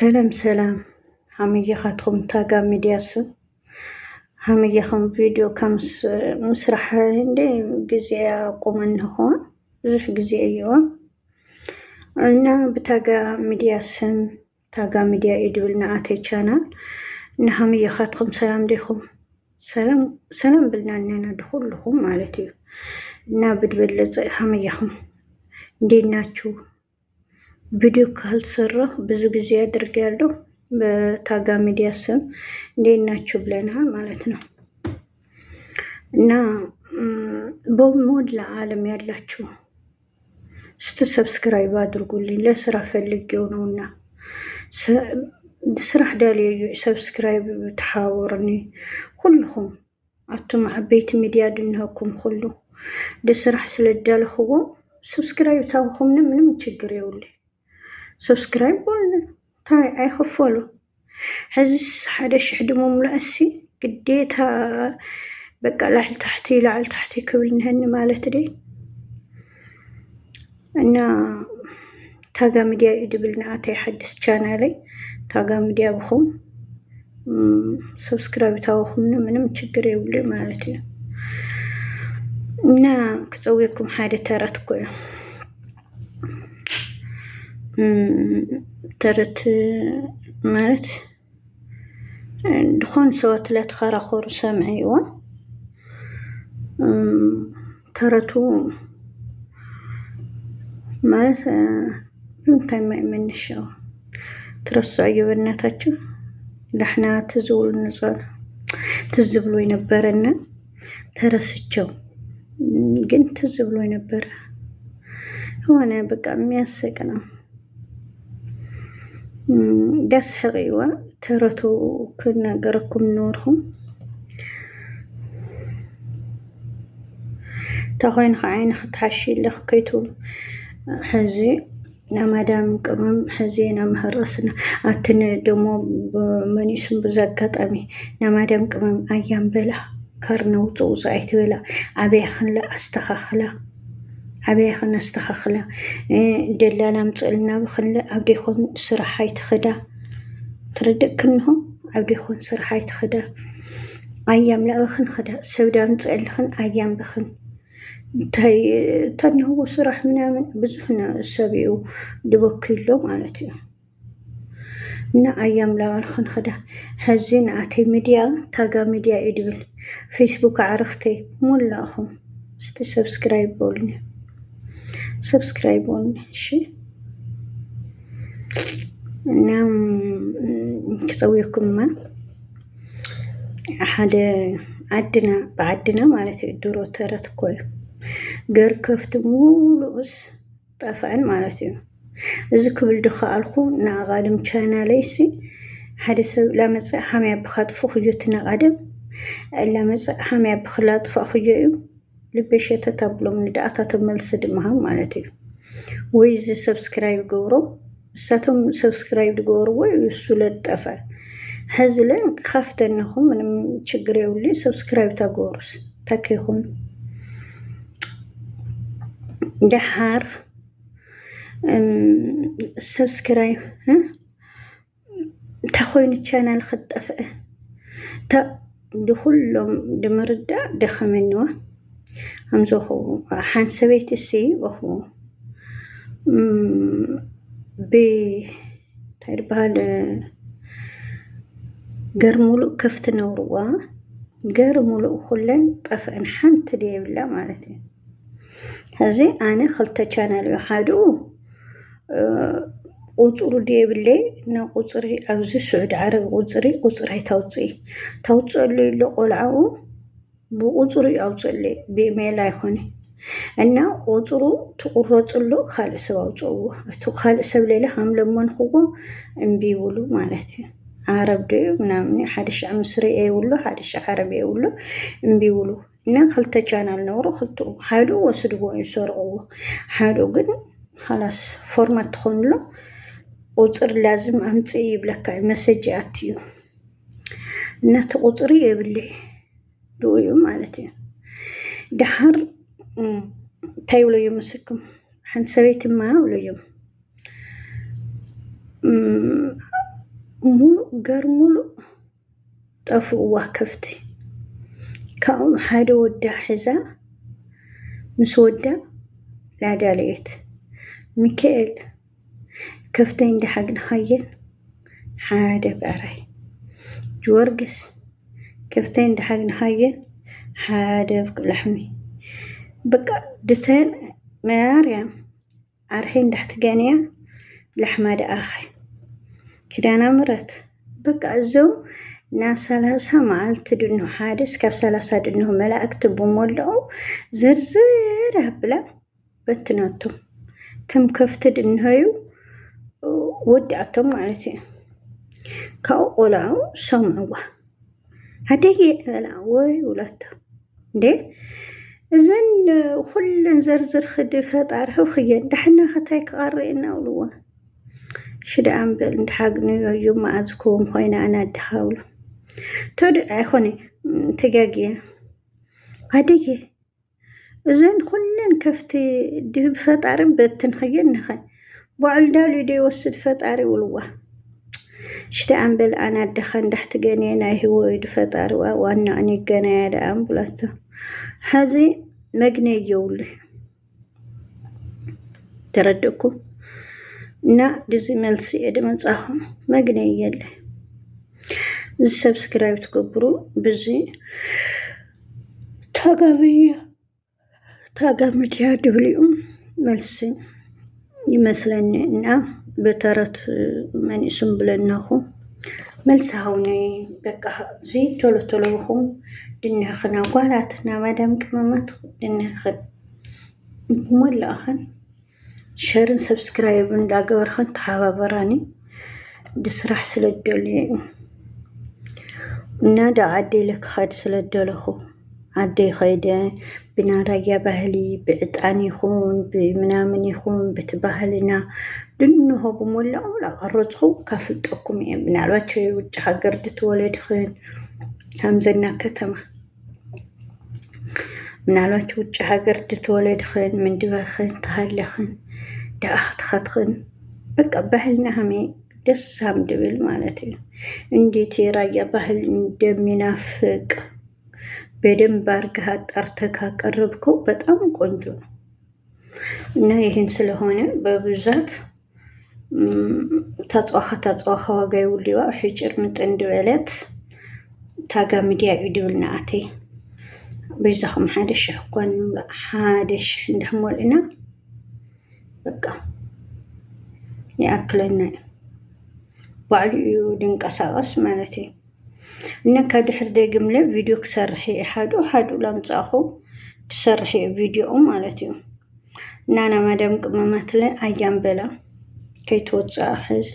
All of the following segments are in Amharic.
سلام حميخاتكم تاقا ميدياسو حميخم فيديو كمس مسرح عندي جزيا قومن هو زح جزيا ايوه انا بتاقا ميدياسم تاقا ميديا ايدولنا اتي چانال نحميخاتكم سلام ديكم سلام بلنا اننا دخول لكم مالتي نابد بلز حميخم ديناتشو ቪዲዮ ካልሰራሁ ብዙ ጊዜ አድርጌያለሁ በታጋ ሚዲያ ስም እንዴናችሁ ብለናል ማለት ነው። እና በሞላ ዓለም ያላችሁ ሰብስክራይብ አድርጉልኝ ለስራ ፈልጌው ነውና ስራ ዳልዩ ሰብስክራይብ ተሓወርኒ ኩልኩም አቱም ዓበይቲ ሚዲያ ድንሃኩም ኩሉ ለስራ ስለዳልኹዎ ሰብስክራይብ ታውኹም ምንም ችግር የውልኝ سبسكرايب ولا تاي اي خفولو حزس حدا شحد مملأسي قديتها بقى لعل تحتي كبل نهن مالتدي انا تاقا ميديا يدبلنا اتي حدث چانالي تاقا ميديا بخم سبسكرايب تاوخم منم تشكر يولي مالتي انا كتسويكم حادة تارتكو ترت مالت دخون سوات لا تخرخور سامعيوا ترتو مالت ممكن ما من الشو ترسع يبناتاتشو دحنا تزول النزال تزبلو ينبرنا ترسجو قنت تزبلو ينبر هو انا بقى مياسقنا داس حقيوة ترتو كنا قركم نورهم تاخوين خاين ختحشي لخكيتو حزي نمادام قمم حزينا مهرسنا اتن دمو بمنيسم بزاقات امي نمادام قمم ايام بلا كارنو توزعيت بلا عبيخن لا استخخلا عبيخن استخخلا دلالا مصلنا بخن عبديخون سرحاي تخدا تردكنهم عبديخون سرحاي تخدا ايام لا بخن خدا سودا مصلخن ايام بخن تاي هو سرح منامن بزحنا السبيو دبكيلو مالتي نا ايام لا بخن خدا حزين اتي ميديا تاغا ميديا ادبل فيسبوك عرفتي مولاهم سبسكرايب بولني سبسكرايب شي نعم كسويكم ما أحد بعدنا مالتي الدورو ترت كل غير كفت مولوس طافعن مالتي إذا قبل دخالكم ناقادم چاناليسي حدث لا مصح حمي بخطفو خجوتنا قادم لا مصح حمي بخلاط فخجيو لبشة تابلو من دعاتا تملس دمها مالتي ويزي سبسكرايب قورو ساتم سبسكرايب قورو ويسولت طفا هزلن خافت انهم من تشغريو لي سبسكرايب تا قورس تاكيهون دحار سبسكرايب تاخوين الشانل خطفه تا دخلهم دمردا دخمنوا همزوهو حان سويت السي وهو تعرفها قرمولو كفت نوروا قرمولو خلن طفن حنت دي بلا مالتي هذي انا خلطة چانل يحادو قصرو دي بلي نا قصري اوزي سعود عرب قصري توصي اللي لقلعو بقصري اوصلي بإيميل يخوني እና ቁጥሩ ተቆረጥሎ ካልሰው አውጾው ካልሰው ሌላ ሐምለሞን ኹጎ እምቢ ብሉ ማለት ነው عرب دي ምናምን حدش ምስሪ ይውሉ حدش عرب ይውሉ እምቢ ብሉ እና خلت ቻናል ነው خلت حدو ወስድዎ ይሰርቁ حدو ግን خلاص ፎርማት ሆንሎ ቁጥር لازم አምጪ ይብለካ መሰጅ አትዩ እና ተቆጥሪ ይብሊ ዶዩ ማለት ነው دحر تايولو يمسكم حنسويت ما ولا يوم ሙሉእ ገር ሙሉእ ጠፍእዋ ከፍቲ ካብኦም ሓደ ወዳ ሒዛ ምስ ወዳ ላዳለየት ሚካኤል ከፍተይ እንዳሓግንኻየን ሓደ ብዕራይ ጅወርግስ ከፍተይ እንዳሓግንኻየን ሓደ ብላሕሚ በቃ ድተን ማርያም ዓርሒ እንዳሕትገንያ ላሕማ ደኣኸ ክዳና ምረት በቃ እዞም ና 30 መዓልቲ ድንሁ ሓደ እስካብ 30 ድንሁ መላእክቲ ብሞልኦ ዝርዝር ኣብላ በትናቶም ከም ከፍቲ ድንሀዩ ወዲኣቶም ማለት እዩ ካብኡ ቆልዑ ሰምዕዋ ሃደየ በላ ወይ ውላቶ እንዴ እዘን ኩለን ዘርዝር ክዲ ፈጣሪ ክየን ዳሕና ከታይ ክቐርአና ውልዋ ሽዳ ኣንበል እንዳሓግንዮ ማዓዝክዎም ኮይና ኣና ድኻብሎ ተድ ኣይኮነ ተጋግየ ሃደየ እዘን ኩለን ከፍቲ ድብ ፈጣሪ በትን ክየን ንኸ ባዕሉ ዳልዩ ደይወስድ ፈጣሪ ውልዋ ሽዳ ኣንበል ኣና ድኻ እንዳሕትገንየ ናይ ህወይዱ ፈጣሪ ዋና ኣነ ገናያ ዳ ኣንብላቶ ሓዚ መግነይ የውል ተረድእኩም እና ድዚ መልሲ እየ መጻኹም መግነይ የለ እዚ ሰብስክራይብ ትገብሩ ብዚ ታጋ ሚድያ ድብልኡ መልሲ ይመስለኒ እና በተረት መንእስም ብለናኹ መልሲ ሃውኒ በቃ እዚ ቶሎ ቶሎ ይኹም ድንኽና ጓላትና ማዳም ቅመማት ድንኽን ሞላእኸን ሸርን ሰብስክራይብ እንዳገበርኸን ተሓባበራኒ ድስራሕ ስለደልየ እና ዳ ዓደይ ለክኸድ ስለደለኹ ዓደይ ኸይደ ብናራያ ባህሊ ብዕጣን ይኹን ብምናምን ይኹን ብትባህልና ድንሆ ብሞላኡ ላቐረፅኹ ካፍልጠኩም እየ ምናልባት ውጭ ሃገር ድትወለድኽን ከምዘና ከተማ ምናልባት ውጭ ሃገር ድትወለድኽን ምንድበኽን ተሃለኽን ዳኣኽትኸትኽን በቃ ባህልና ሃመ ደሳም ድብል ማለት እዩ እንዴት የራያ ባህል እንደሚናፍቅ በደንብ አድርገህ አጣርተህ ካቀረብከው በጣም ቆንጆ ነው እና ይህን ስለሆነ በብዛት ታጽዋኻ ዋጋ ይውልዋ ሕጭር ምጥን ድበለት ታጋ ሚድያ ይድብልና ኣቴ በዛኹም ሓደሽ ሕኳን ሓደሽ እንደሞልና በቃ يأكلنا بعد دنقصاص مالتي إنك دحر دقم له فيديو كسرحي حدو لامتصاخو تسرحي فيديو مالتي نانا مادام قمامات له أيام بلا كي توتصاحز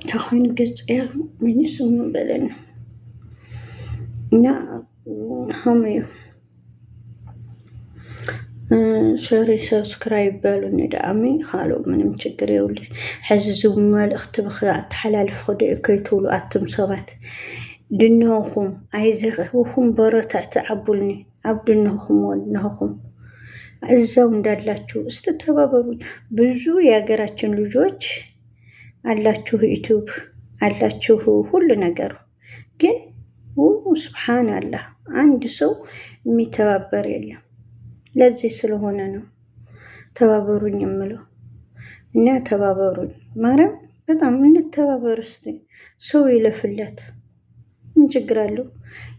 تخين قصير من اسم بلنا نا هميو شاري سبسكرايب بالو ندعمي خالو منم ችግር ይውል حززو መልእኽቲ ብኽያት ሓላልፍ ኸደ ከይትውሉ ኣትም ሰባት ድንኹም አይዘኹም በረታዕ ተዓቡልኒ አብድንኹም ወድንኹም እዛው እንዳላችሁ እስተተባበሩ ብዙ የሀገራችን ልጆች አላችሁ ዩቲዩብ አላችሁ ሁሉ ነገር ግን ሱብሃንአላህ አንድ ሰው የሚተባበር የለም ለዚህ ስለሆነ ነው ተባበሩኝ የምለው እና ተባበሩኝ ማረም በጣም እንተባበር እስቲ ሰው ይለፍለት ምን ችግር አለው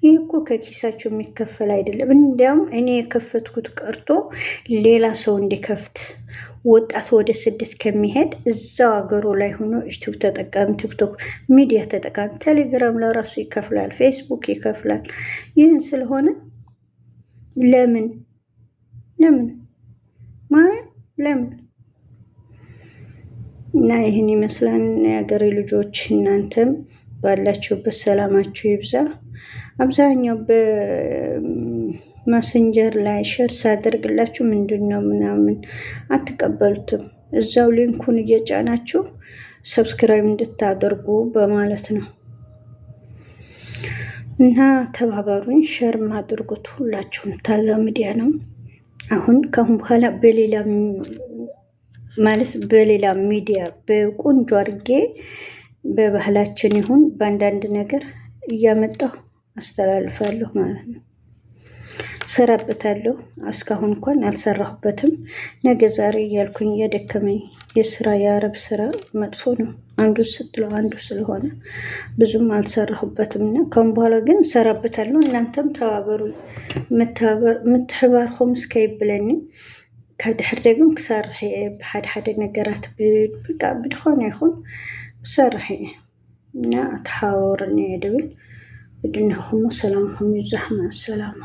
ይሄ እኮ ከኪሳችሁ የሚከፈል አይደለም እንዲያውም እኔ የከፈትኩት ቀርቶ ሌላ ሰው እንዲከፍት ወጣት ወደ ስደት ከሚሄድ እዛው አገሩ ላይ ሆኖ ዩቲዩብ ተጠቃሚ ቲክቶክ ሚዲያ ተጠቃሚ ቴሌግራም ለራሱ ይከፍላል ፌስቡክ ይከፍላል ይህን ስለሆነ ለምን ማረም ለምን እና ይህን ይመስላል የሀገሬ ልጆች እናንተም ባላችሁበት ሰላማችሁ ይብዛ አብዛኛው በመሰንጀር ላይ ሼር ሳደርግላችሁ ምንድነው ምናምን አትቀበሉትም እዛው ሊንኩን እየጫናችሁ ሰብስክራይብ እንድታደርጉ በማለት ነው እና ተባበሩኝ ሼር ማድርጉት ሁላችሁም ታጋ ሚዲያ ነው አሁን ካሁን በኋላ በሌላ ማለት በሌላ ሚዲያ በቆንጆ አድርጌ በባህላችን ይሁን በአንዳንድ ነገር እያመጣሁ አስተላልፋለሁ ማለት ነው። ሰራበታለሁ። እስካሁን እንኳን አልሰራሁበትም። ነገ ዛሬ እያልኩኝ እየደከመኝ የስራ የአረብ ስራ መጥፎ ነው። አንዱ ስትለው አንዱ ስለሆነ ብዙም አልሰራሁበትም እና ካሁን በኋላ ግን ሰራበታለሁ። እናንተም ተባበሩ። ምትሕባርኩም እስከ ይብለኒ ካብ ድሕር ደግሞ ክሰርሕ እየ ብሓደ ሓደ ነገራት በቃ ብድኾነ ይኹን ክሰርሕ እየ እና ተሓባበሩኒ እየ ድብል ብድንኹም ሰላምኩም ይብዛሕ። ማሰላማ